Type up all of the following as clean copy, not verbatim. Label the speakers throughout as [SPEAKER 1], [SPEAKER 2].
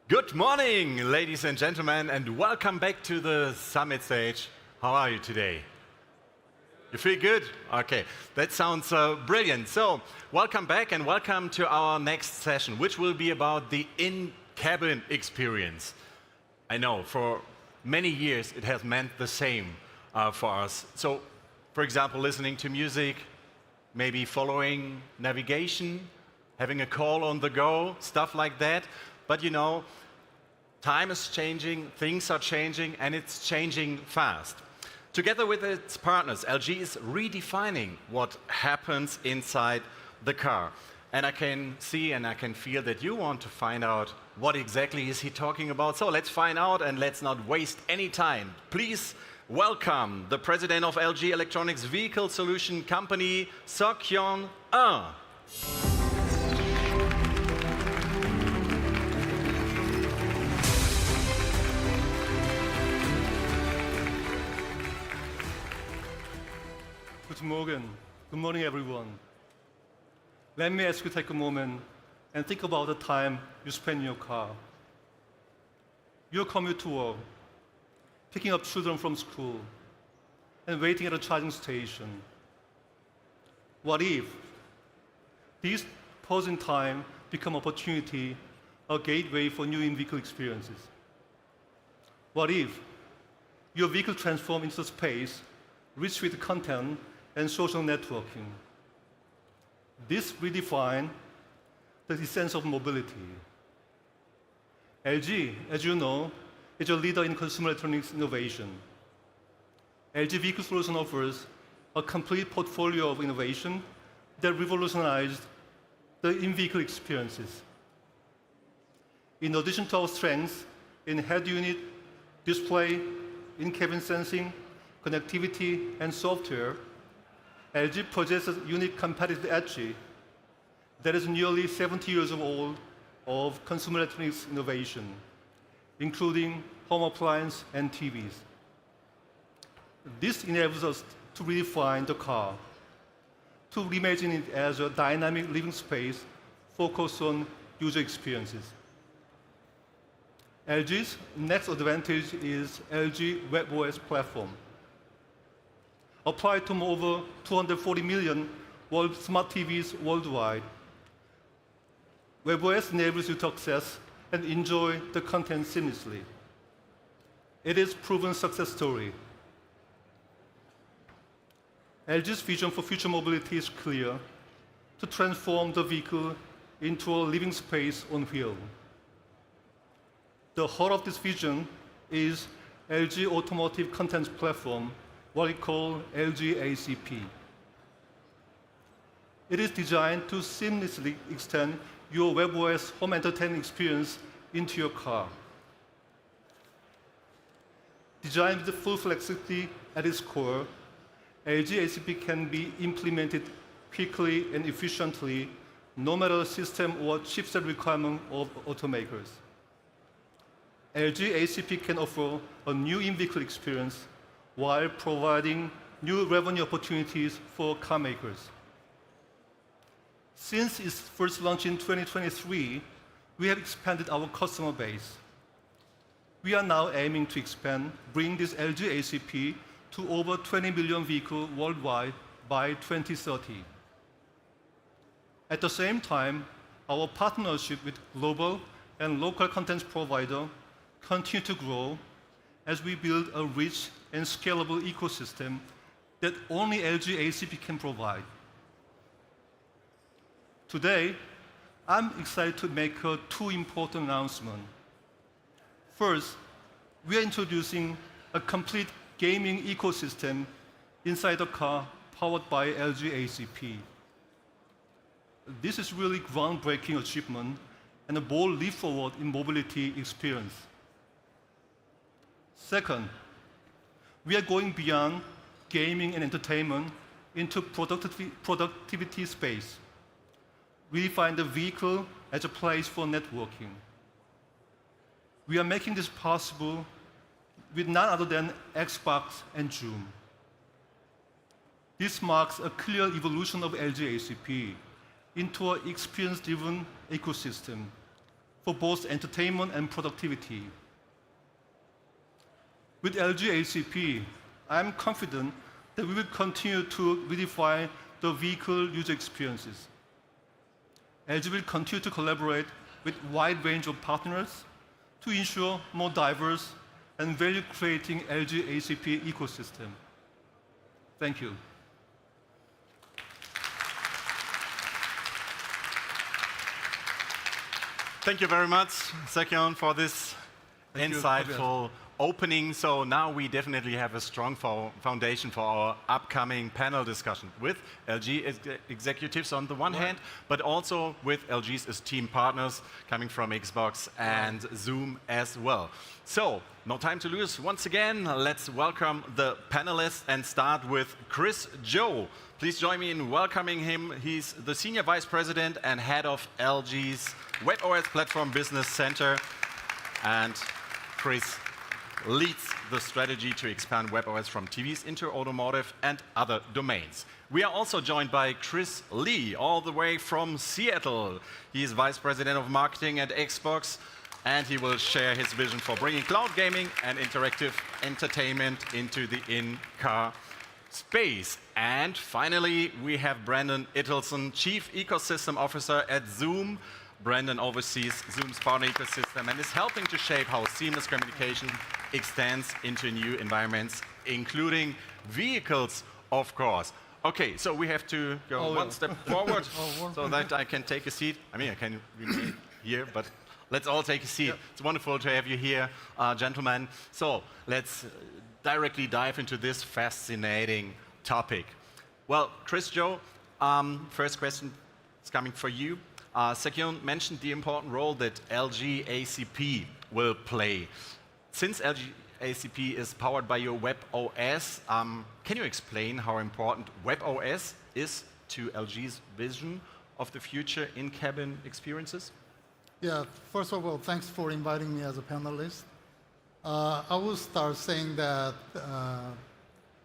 [SPEAKER 1] Good morning, ladies and gentlemen, and welcome back to the summit stage. How are you today? You feel good? Okay, that sounds brilliant. So, welcome back and welcome to our next session, which will be about the in-cabin experience. I know, for many years it has meant the same for us. So, for example, listening to music, maybe following navigation, having a call on the go, stuff like that. But you know, time is changing, things are changing, and it's changing fast. Together with its partners, LG is redefining what happens inside the car. And I can see and I can feel that you want to find out what exactly is he talking about. So let's find out and let's not waste any time. Please welcome the president of LG Electronics Vehicle Solution Company, Seokhyun.
[SPEAKER 2] Good morning, everyone. Let me ask you to take a moment and think about the time you spend in your car. Your commute to work, picking up children from school, and waiting at a charging station. What if these pause in time become opportunity, a gateway for new in-vehicle experiences? What if your vehicle transforms into a space rich with content and social networking? This redefines the essence of mobility. LG, as you know, is a leader in consumer electronics innovation. LG Vehicle Solution offers a complete portfolio of innovation that revolutionized the in-vehicle experiences. In addition to our strengths in head unit, display, in-cabin sensing, connectivity, and software, LG possesses unique competitive edge that is nearly 70 years old of consumer electronics innovation, including home appliance and TVs. This enables us to redefine the car, to reimagine it as a dynamic living space focused on user experiences. LG's next advantage is LG webOS platform. Applied to over 240 million smart TVs worldwide, webOS enables you to access and enjoy the content seamlessly. It is a proven success story. LG's vision for future mobility is clear: to transform the vehicle into a living space on wheels. The heart of this vision is LG Automotive Content Platform, what we call LG ACP. It is designed to seamlessly extend your webOS home entertainment experience into your car. Designed with full flexibility at its core, LG ACP can be implemented quickly and efficiently, no matter the system or chipset requirement of automakers. LG ACP can offer a new in-vehicle experience while providing new revenue opportunities for car makers. Since its first launch in 2023, we have expanded our customer base. We are now aiming to bring this LG ACP to over 20 million vehicles worldwide by 2030. At the same time, our partnership with global and local content providers continue to grow as we build a rich and scalable ecosystem that only LG ACP can provide. Today, I'm excited to make two important announcements. First, we are introducing a complete gaming ecosystem inside the car powered by LG ACP. This is really groundbreaking achievement and a bold leap forward in mobility experience. Second, we are going beyond gaming and entertainment into productivity space. We define the vehicle as a place for networking. We are making this possible with none other than Xbox and Zoom. This marks a clear evolution of LG ACP into an experience-driven ecosystem for both entertainment and productivity. With LG ACP, I am confident that we will continue to redefine the vehicle user experiences. LG will continue to collaborate with a wide range of partners to ensure more diverse and value-creating LG ACP ecosystem. Thank you.
[SPEAKER 1] Thank you very much, Seokhyun, for this insightful opening. So now we definitely have a strong foundation for our upcoming panel discussion with LG executives on the one hand, but also with LG's esteemed partners coming from Xbox and Zoom as well. So no time to lose. Once again, let's welcome the panelists and start with Chris Zhou. Please join me in welcoming him. He's the Senior Vice President and Head of LG's webOS Platform Business Center. And Chris leads the strategy to expand webOS from TVs into automotive and other domains. We are also joined by Chris Lee, all the way from Seattle. He is Vice President of Marketing at Xbox, and he will share his vision for bringing cloud gaming and interactive entertainment into the in-car space. And finally, we have Brandon Ittelson, Chief Ecosystem Officer at Zoom. Brandon oversees Zoom's partner ecosystem and is helping to shape how seamless communication extends into new environments, including vehicles, of course. Okay, so we have to go one step forward so that I can take a seat. I mean, I can remain here, but let's all take a seat. Yep. It's wonderful to have you here, gentlemen. So let's directly dive into this fascinating topic. Well, Chris Zhou, first question is coming for you. Seokhyun mentioned the important role that LG ACP will play. Since LG ACP is powered by your webOS, can you explain how important webOS is to LG's vision of the future in-cabin experiences?
[SPEAKER 3] Yeah, first of all, thanks for inviting me as a panelist. I will start saying that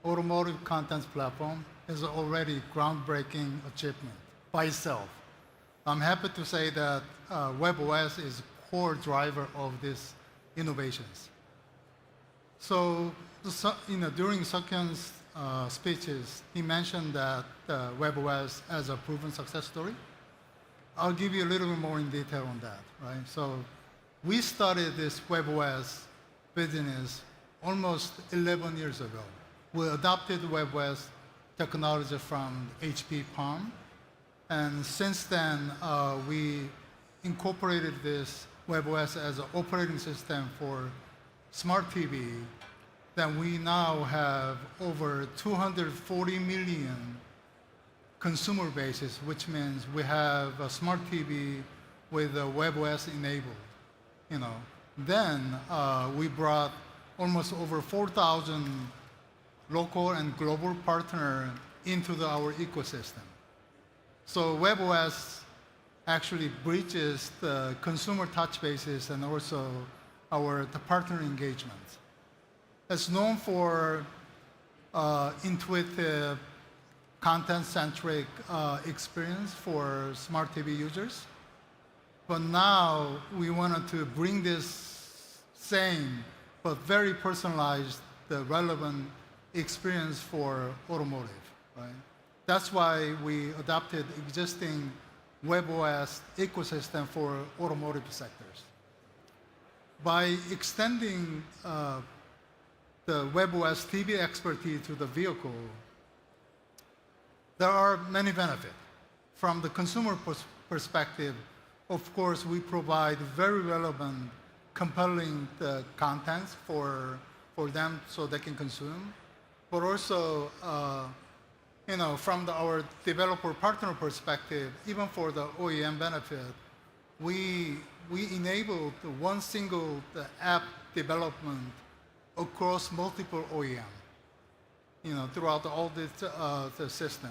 [SPEAKER 3] automotive contents platform is already groundbreaking achievement by itself. I'm happy to say that webOS is core driver of these innovations. So, during Seokhyun's speeches, he mentioned that webOS as a proven success story. I'll give you a little bit more in detail on that, right? So, we started this webOS business almost 11 years ago. We adopted webOS technology from HP Palm. And since then, we incorporated this webOS as an operating system for smart TV. Then we now have over 240 million consumer bases, which means we have a smart TV with a webOS enabled. Then we brought almost over 4,000 local and global partners into our ecosystem. So webOS actually bridges the consumer touch bases and also the partner engagement. It's known for intuitive, content-centric experience for smart TV users. But now we wanted to bring this same but very personalized, relevant experience for automotive, right? That's why we adopted existing webOS ecosystem for automotive sectors. By extending the webOS TV expertise to the vehicle, there are many benefits. From the consumer perspective, of course, we provide very relevant, compelling contents for them so they can consume. But also, from our developer partner perspective, even for the OEM benefit, we enabled one single app development across multiple OEM, throughout all the system.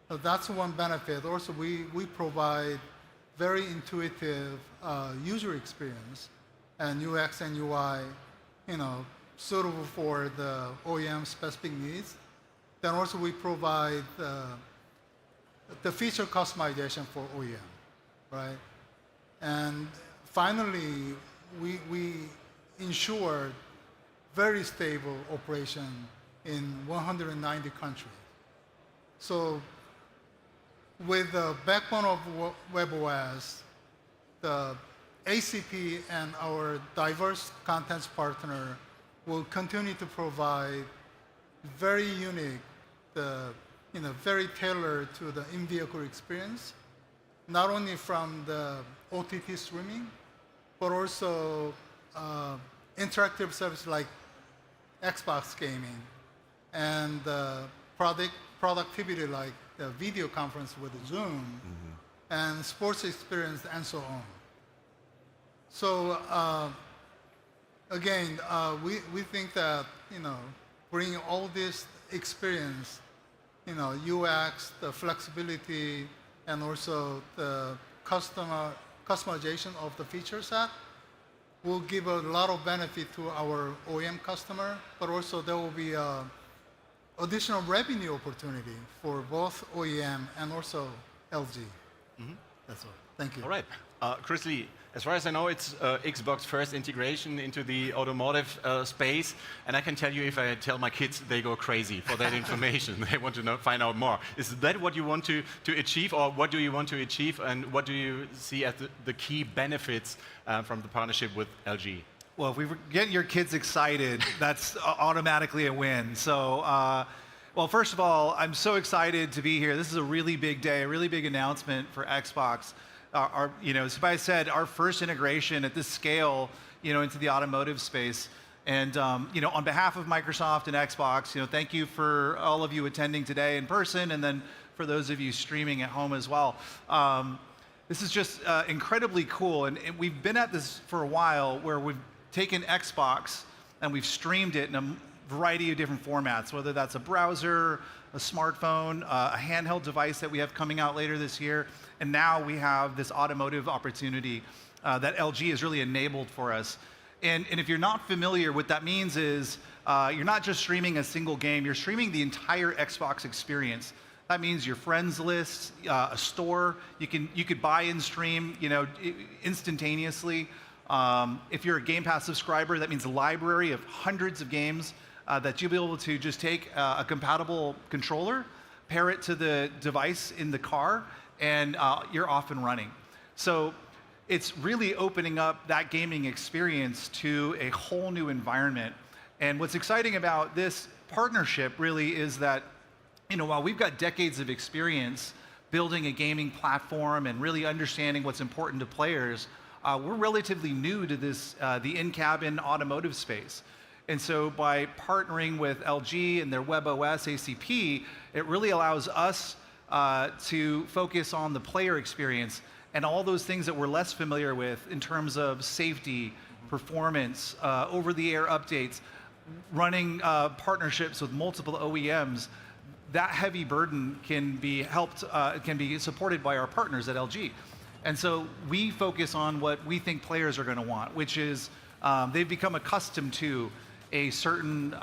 [SPEAKER 3] So that's one benefit. Also, we provide very intuitive user experience and UX and UI, suitable for the OEM specific needs. Then also we provide the feature customization for OEM, right? And finally, we ensured very stable operation in 190 countries. So with the backbone of webOS, the ACP and our diverse contents partner will continue to provide very unique, very tailored to the in-vehicle experience, not only from the OTT streaming, but also interactive services like Xbox gaming and productivity like the video conference with Zoom and sports experience and so on. So again, we think that bringing all this experience, UX, the flexibility, and also the customization of the feature set will give a lot of benefit to our OEM customer, but also there will be additional revenue opportunity for both OEM and also LG. That's all. Thank you.
[SPEAKER 1] All right. Chris Lee, as far as I know, it's Xbox first integration into the automotive space. And I can tell you, if I tell my kids, they go crazy for that information. They want to find out more. Is that what you want to achieve, or what do you want to achieve, and what do you see as the key benefits from the partnership with LG?
[SPEAKER 4] Well, if we get your kids excited, that's automatically a win. So, well, first of all, I'm so excited to be here. This is a really big day, a really big announcement for Xbox. Sabai said, our first integration at this scale, into the automotive space. And, on behalf of Microsoft and Xbox, thank you for all of you attending today in person, and then for those of you streaming at home as well. This is just incredibly cool. And we've been at this for a while, where we've taken Xbox and we've streamed it in a variety of different formats, whether that's a browser, a smartphone, a handheld device that we have coming out later this year. And now we have this automotive opportunity that LG has really enabled for us. And if you're not familiar, what that means is you're not just streaming a single game, you're streaming the entire Xbox experience. That means your friends list, a store, you could buy and stream, instantaneously. If you're a Game Pass subscriber, that means a library of hundreds of games that you'll be able to just take a compatible controller, pair it to the device in the car, and you're off and running. So it's really opening up that gaming experience to a whole new environment. And what's exciting about this partnership really is that, while we've got decades of experience building a gaming platform and really understanding what's important to players, we're relatively new to this, the in-cabin automotive space. And so by partnering with LG and their webOS ACP, it really allows us to focus on the player experience and all those things that we're less familiar with in terms of safety, performance, over-the-air updates, running partnerships with multiple OEMs. That heavy burden can be supported by our partners at LG. And so we focus on what we think players are going to want, which is they've become accustomed to a certain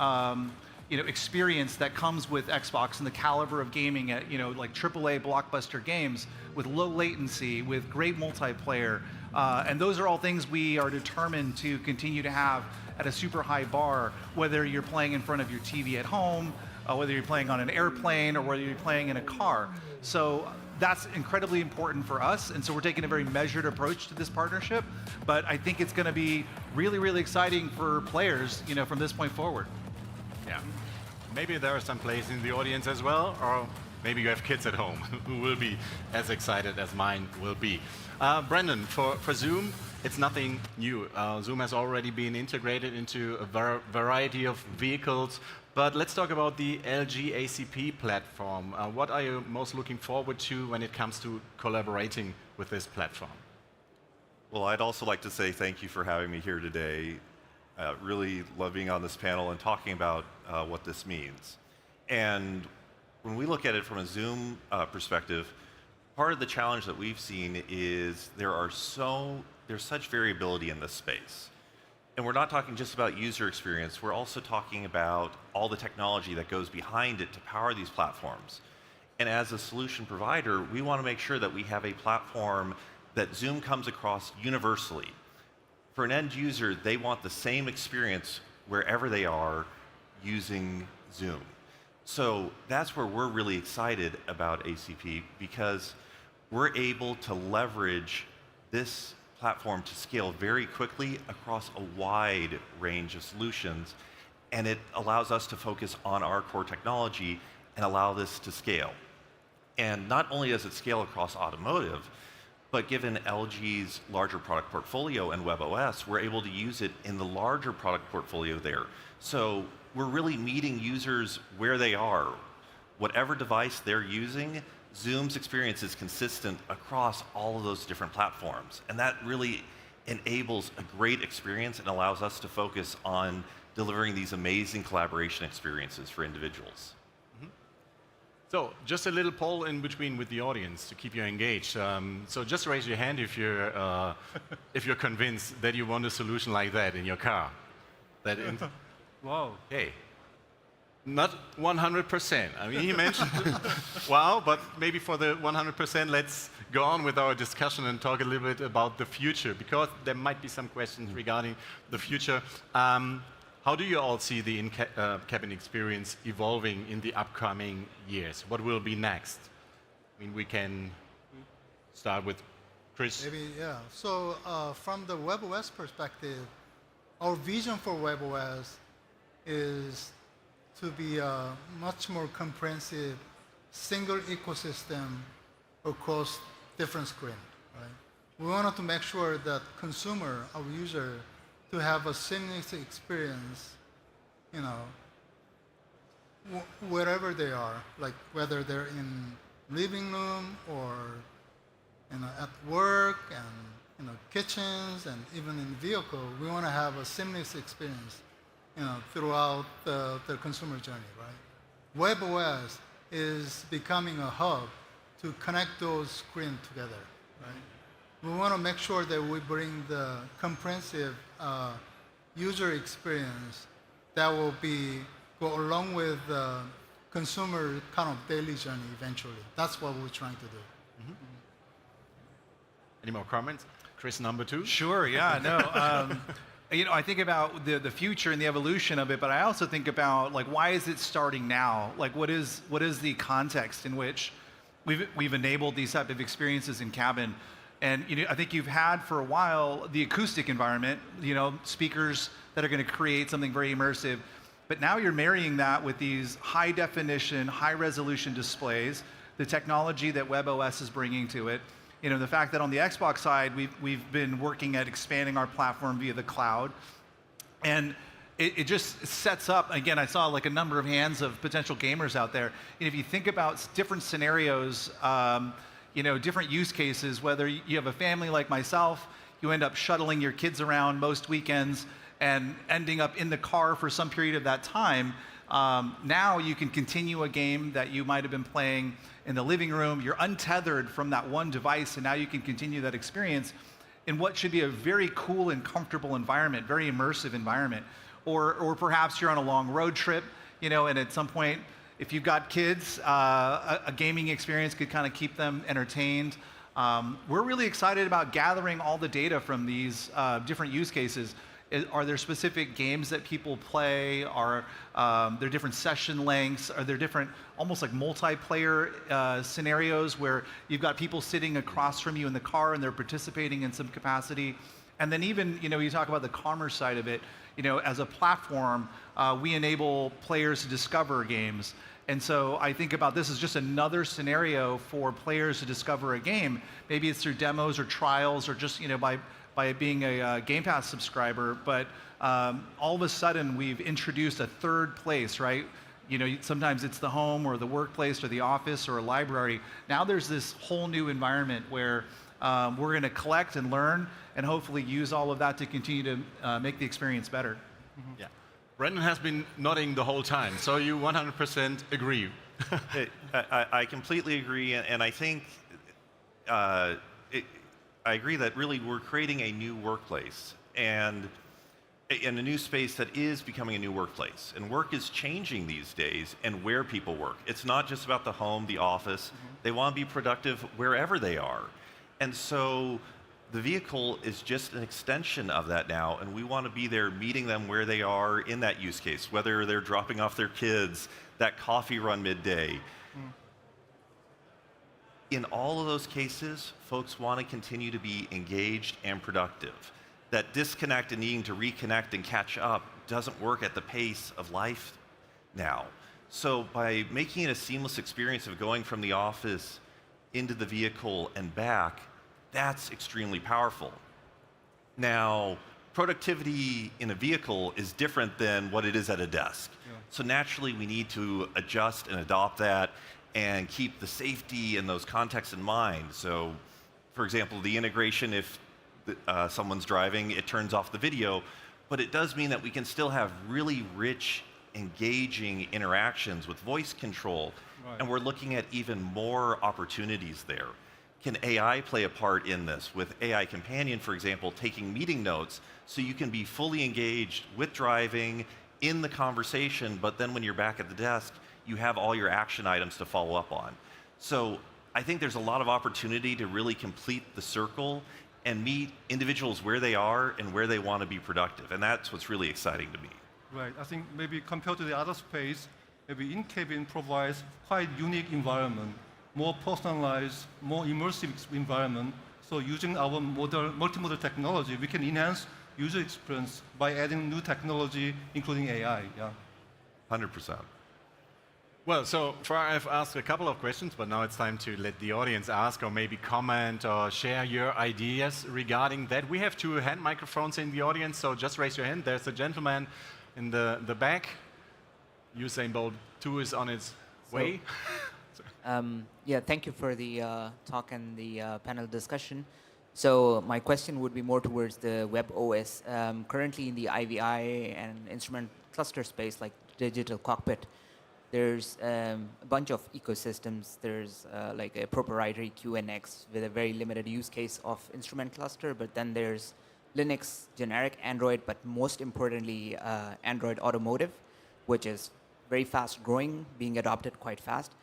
[SPEAKER 4] experience that comes with Xbox and the caliber of gaming at like AAA blockbuster games with low latency, with great multiplayer, and those are all things we are determined to continue to have at a super high bar, whether you're playing in front of your TV at home, whether you're playing on an airplane, or whether you're playing in a car. So that's incredibly important for us, and so we're taking a very measured approach to this partnership, but I think it's going to be really, really exciting for players, from this point forward.
[SPEAKER 1] Yeah. Maybe there are some players in the audience as well, or maybe you have kids at home who will be as excited as mine will be. Brendan, for Zoom, it's nothing new. Zoom has already been integrated into a variety of vehicles. But let's talk about the LG ACP platform. What are you most looking forward to when it comes to collaborating with this platform?
[SPEAKER 5] Well, I'd also like to say thank you for having me here today. Really love being on this panel and talking about what this means. And when we look at it from a Zoom perspective, part of the challenge that we've seen is there's such variability in this space. And we're not talking just about user experience, we're also talking about all the technology that goes behind it to power these platforms. And as a solution provider, we want to make sure that we have a platform that Zoom comes across universally. For an end user, they want the same experience wherever they are using Zoom. So that's where we're really excited about ACP, because we're able to leverage this platform to scale very quickly across a wide range of solutions, and it allows us to focus on our core technology and allow this to scale. And not only does it scale across automotive, but given LG's larger product portfolio and webOS, we're able to use it in the larger product portfolio there. So we're really meeting users where they are. Whatever device they're using, Zoom's experience is consistent across all of those different platforms. And that really enables a great experience and allows us to focus on delivering these amazing collaboration experiences for individuals.
[SPEAKER 1] So just a little poll in between with the audience to keep you engaged. So just raise your hand if you're convinced that you want a solution like that in your car.
[SPEAKER 2] Wow.
[SPEAKER 1] Okay. Not 100%. I mean, he mentioned, wow, but maybe for the 100%, let's go on with our discussion and talk a little bit about the future, because there might be some questions regarding the future. How do you all see the in-cabin experience evolving in the upcoming years? What will be next? I mean, we can start with Chris.
[SPEAKER 3] Maybe, yeah. So from the webOS perspective, our vision for webOS is to be a much more comprehensive single ecosystem across different screens. Right? We wanted to make sure that consumer, our user, to have a seamless experience, you know, wherever they are, like whether they're in living room or at work and kitchens and even in vehicle. We want to have a seamless experience, throughout the consumer journey, right? webOS is becoming a hub to connect those screens together, right? We want to make sure that we bring the comprehensive user experience that will go along with the consumer kind of daily journey eventually. That's what we're trying to do.
[SPEAKER 1] Mm-hmm. Any more comments? Chris, number two?
[SPEAKER 4] Sure, yeah, no. I think about the future and the evolution of it, but I also think about, like, why is it starting now? Like, what is the context in which we've enabled these type of experiences in cabin? And I think you've had for a while the acoustic environment, speakers that are going to create something very immersive. But now you're marrying that with these high definition, high resolution displays, the technology that webOS is bringing to it. The fact that on the Xbox side, we've been working at expanding our platform via the cloud. And it just sets up, again, I saw like a number of hands of potential gamers out there. If you think about different scenarios, different use cases, whether you have a family like myself, you end up shuttling your kids around most weekends and ending up in the car for some period of that time. Now you can continue a game that you might have been playing in the living room. You're untethered from that one device, and now you can continue that experience in what should be a very cool and comfortable environment, very immersive environment. Or perhaps you're on a long road trip, and at some point, if you've got kids, a gaming experience could kind of keep them entertained. We're really excited about gathering all the data from these different use cases. Are there specific games that people play? Are there different session lengths? Are there different, almost like multiplayer scenarios where you've got people sitting across from you in the car and they're participating in some capacity? And then even, you talk about the commerce side of it. As a platform, we enable players to discover games. And so I think about this as just another scenario for players to discover a game. Maybe it's through demos or trials or just, by being a Game Pass subscriber, but all of a sudden we've introduced a third place, right? Sometimes it's the home or the workplace or the office or a library. Now there's this whole new environment where we're going to collect and learn and hopefully use all of that to continue to make the experience better.
[SPEAKER 1] Mm-hmm. Yeah. Brendan has been nodding the whole time, so you 100% agree.
[SPEAKER 5] I completely agree, and I think I agree that really we're creating a new workplace and in a new space that is becoming a new workplace. And work is changing these days and where people work. It's not just about the home, the office. Mm-hmm. They want to be productive wherever they are. And so the vehicle is just an extension of that now, and we want to be there meeting them where they are in that use case, whether they're dropping off their kids, that coffee run midday. In all of those cases, folks want to continue to be engaged and productive. That disconnect and needing to reconnect and catch up doesn't work at the pace of life now. So by making it a seamless experience of going from the office into the vehicle and back, that's extremely powerful. Now, productivity in a vehicle is different than what it is at a desk.
[SPEAKER 2] Yeah.
[SPEAKER 5] So naturally, we need to adjust and adopt that and keep the safety and those contexts in mind. So, for example, the integration, if someone's driving, it turns off the video, but it does mean that we can still have really rich, engaging interactions with voice control,
[SPEAKER 2] Right.
[SPEAKER 5] and we're looking at even more opportunities there. Can AI play a part in this? With AI Companion, for example, taking meeting notes, so you can be fully engaged with driving, in the conversation, but then when you're back at the desk, you have all your action items to follow up on. So I think there's a lot of opportunity to really complete the circle and meet individuals where they are and where they want to be productive. And that's what's really exciting to me.
[SPEAKER 2] Right. I think maybe compared to the other space, maybe in-cabin provides quite unique environment, more personalized, more immersive environment. So using our multimodal technology, we can enhance user experience by adding new technology, including AI. Yeah.
[SPEAKER 5] 100%.
[SPEAKER 1] Well, so far I've asked a couple of questions, but now it's time to let the audience ask or maybe comment or share your ideas regarding that. We have 2 hand microphones in the audience, so just raise your hand. There's a gentleman in the back. Usain Bolt 2 is on its way.
[SPEAKER 6] Yeah, thank you for the talk and the panel discussion. So my question would be more towards the webOS. Currently in the IVI and instrument cluster space, like digital cockpit, there's a bunch of ecosystems. There's like a proprietary QNX with a very limited use case of instrument cluster, but then there's Linux, generic Android, but most importantly, Android Automotive, which is very fast growing, being adopted quite fast.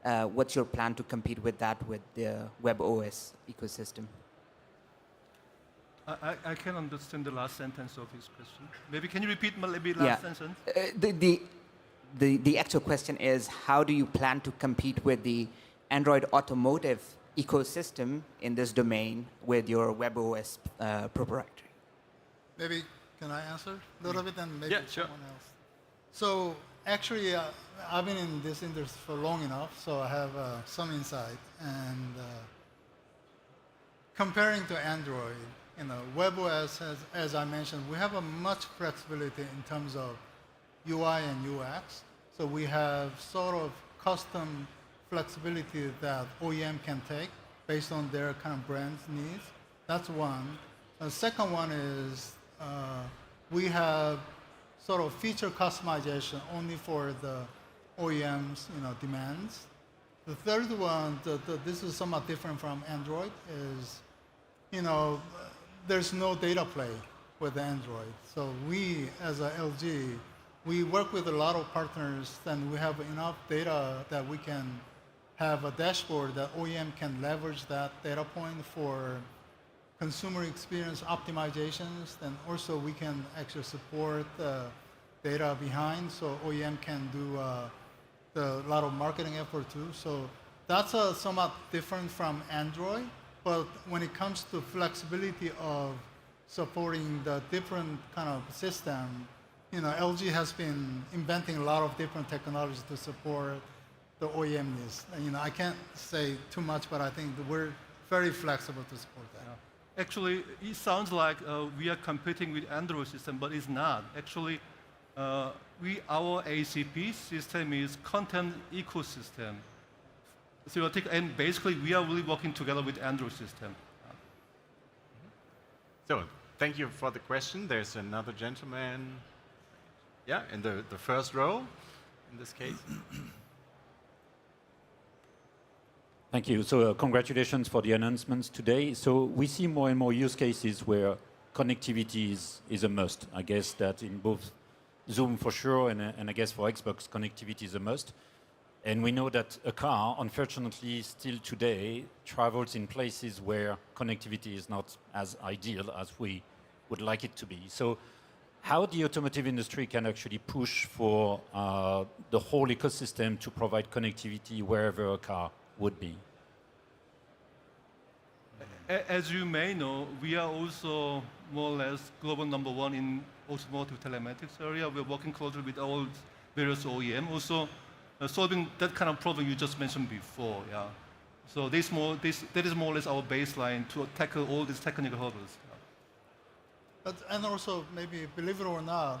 [SPEAKER 6] What's your plan to compete with that with the webOS ecosystem?
[SPEAKER 2] I can understand the last sentence of his question. Maybe can you repeat maybe last sentence?
[SPEAKER 6] The actual question is, how do you plan to compete with the Android Automotive ecosystem in this domain with your webOS proprietary?
[SPEAKER 3] Maybe can I answer a little bit and maybe
[SPEAKER 1] Yeah, sure.
[SPEAKER 3] someone else? So actually, I've been in this industry for long enough, so I have some insight. And comparing to Android, webOS has, as I mentioned, we have a much flexibility in terms of UI and UX. So we have sort of custom flexibility that OEM can take based on their kind of brand's needs. That's one. The second one is we have sort of feature customization only for the OEM's demands. The third one, this is somewhat different from Android, is there's no data play with Android. So we, as a LG, we work with a lot of partners, and we have enough data that we can have a dashboard that OEM can leverage that data point for consumer experience optimizations. And also we can actually support the data behind, so OEM can do a lot of marketing effort too. So that's somewhat different from Android. But when it comes to flexibility of supporting the different kind of system, LG has been inventing a lot of different technologies to support the OEM needs. I can't say too much, but I think that we're very flexible to support that.
[SPEAKER 2] Yeah. Actually, it sounds like we are competing with Android system, but it's not. Actually, our ACP system is content ecosystem. And basically, we are really working together with Android system.
[SPEAKER 1] So thank you for the question. There's another gentleman, in the first row, in this case.
[SPEAKER 7] Thank you. So congratulations for the announcements today. So we see more and more use cases where connectivity is a must. I guess that in both Zoom for sure, and I guess for Xbox, connectivity is a must. And we know that a car, unfortunately, still today travels in places where connectivity is not as ideal as we would like it to be. So how the automotive industry can actually push for the whole ecosystem to provide connectivity wherever a car would be?
[SPEAKER 2] As you may know, we are also more or less global #1 in automotive telematics area. We're working closely with all various OEM, also solving that kind of problem you just mentioned before. Yeah. So that is more or less our baseline to tackle all these technical hurdles.
[SPEAKER 3] And also, maybe believe it or not,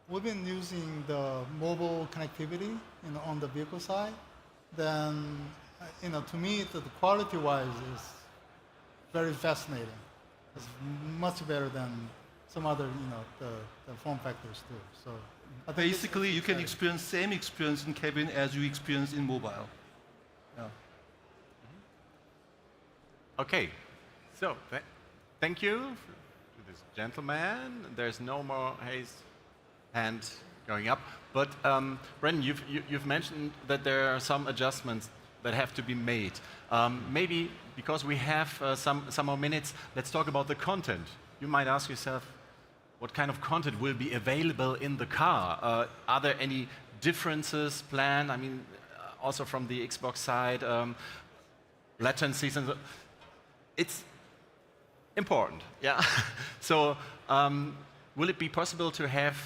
[SPEAKER 3] we've been using the mobile connectivity on the vehicle side. Then, to me, the quality-wise is very fascinating. It's much better than some other, the form factors too. So I think
[SPEAKER 2] basically, you can experience same experience in cabin as you experience in mobile. Yeah.
[SPEAKER 1] Okay, so thank you to this gentleman. There's no more hand going up. But Brendan, you've mentioned that there are some adjustments that have to be made. Maybe because we have some more minutes, let's talk about the content. You might ask yourself, what kind of content will be available in the car? Are there any differences planned? I mean, also from the Xbox side, latencies and it's important, yeah. So will it be possible to have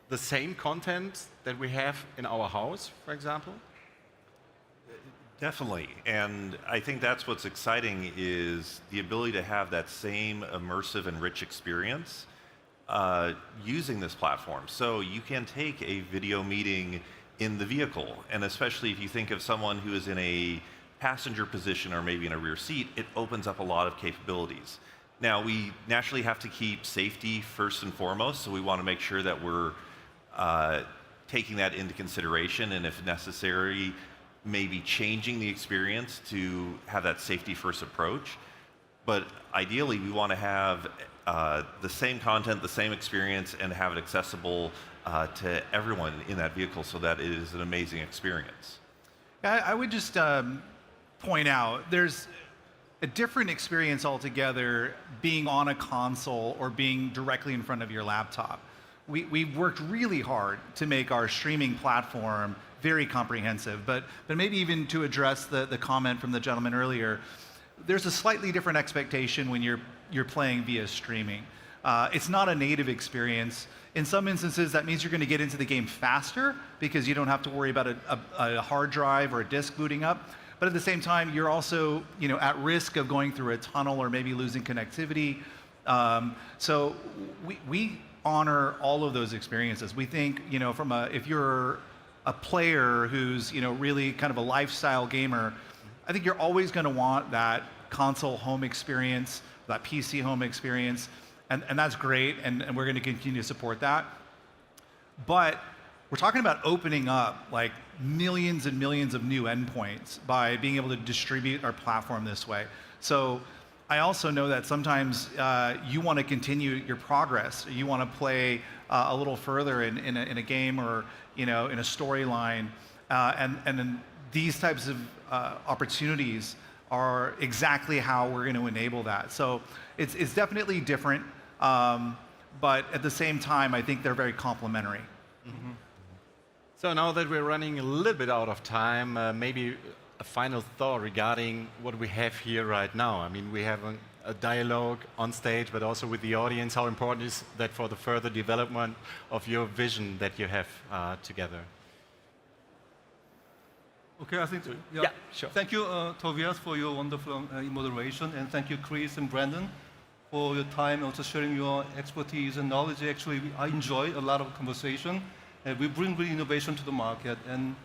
[SPEAKER 1] the same content that we have in our house, for example?
[SPEAKER 5] Definitely, and I think that's what's exciting is the ability to have that same immersive and rich experience using this platform. So you can take a video meeting in the vehicle, and especially if you think of someone who is in a passenger position or maybe in a rear seat, it opens up a lot of capabilities. Now, we naturally have to keep safety first and foremost, so we want to make sure that we're taking that into consideration, and if necessary, maybe changing the experience to have that safety-first approach. But ideally, we want to have the same content, the same experience, and have it accessible to everyone in that vehicle so that it is an amazing experience.
[SPEAKER 4] I would just point out, there's a different experience altogether being on a console or being directly in front of your laptop. We've worked really hard to make our streaming platform very comprehensive, but maybe even to address the comment from the gentleman earlier, there's a slightly different expectation when you're playing via streaming. It's not a native experience. In some instances, that means you're going to get into the game faster because you don't have to worry about a hard drive or a disk booting up. But at the same time, you're also at risk of going through a tunnel or maybe losing connectivity. So we honor all of those experiences. We think if you're a player who's really kind of a lifestyle gamer, I think you're always going to want that console home experience, that PC home experience, and that's great, and we're going to continue to support that. But we're talking about opening up like millions and millions of new endpoints by being able to distribute our platform this way. So I also know that sometimes you want to continue your progress. You want to play a little further in a game or in a storyline, and then these types of opportunities are exactly how we're going to enable that. So it's definitely different, but at the same time, I think they're very complementary.
[SPEAKER 1] Mm-hmm. So now that we're running a little bit out of time, maybe a final thought regarding what we have here right now. I mean, we have a dialogue on stage, but also with the audience. How important is that for the further development of your vision that you have together?
[SPEAKER 2] Okay, I think,
[SPEAKER 1] yeah, sure.
[SPEAKER 2] Thank you, Tobias, for your wonderful moderation, and thank you, Chris and Brandon, for your time, also sharing your expertise and knowledge. Actually, I enjoy a lot of conversation, and we bring real innovation to the market. And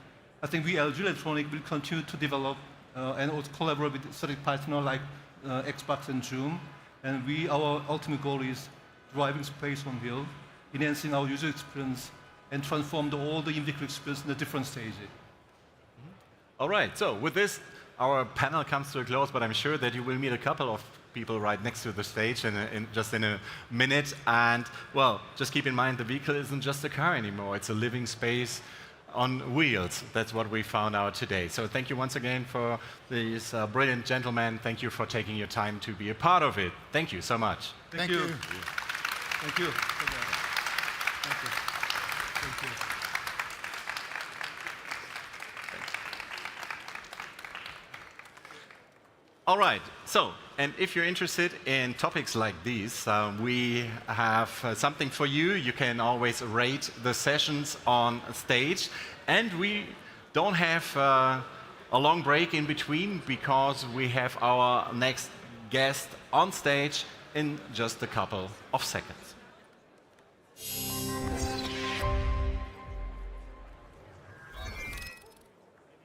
[SPEAKER 2] I think we, LG Electronics, will continue to develop and also collaborate with certain partners like Xbox and Zoom. And our ultimate goal is driving space on wheel, enhancing our user experience, and transform all the in-vehicle experience in the different stages.
[SPEAKER 1] All right, so with this, our panel comes to a close, but I'm sure that you will meet a couple of people right next to the stage in just in a minute. And, well, just keep in mind, the vehicle isn't just a car anymore. It's a living space on wheels. That's what we found out today. So thank you once again for these brilliant gentlemen. Thank you for taking your time to be a part of it. Thank you so much.
[SPEAKER 2] Thank you. Thank you.
[SPEAKER 3] Thank you. Thank you.
[SPEAKER 1] All right, so, and if you're interested in topics like these, we have something for you. You can always rate the sessions on stage. And we don't have a long break in between because we have our next guest on stage in just a couple of seconds.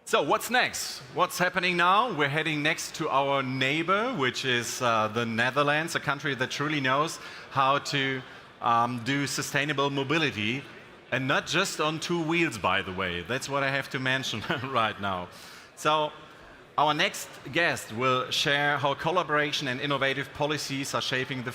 [SPEAKER 1] So what's next? What's happening now? We're heading next to our neighbor, which is the Netherlands, a country that truly knows how to do sustainable mobility, and not just on two wheels, by the way. That's what I have to mention right now. So our next guest will share how collaboration and innovative policies are shaping the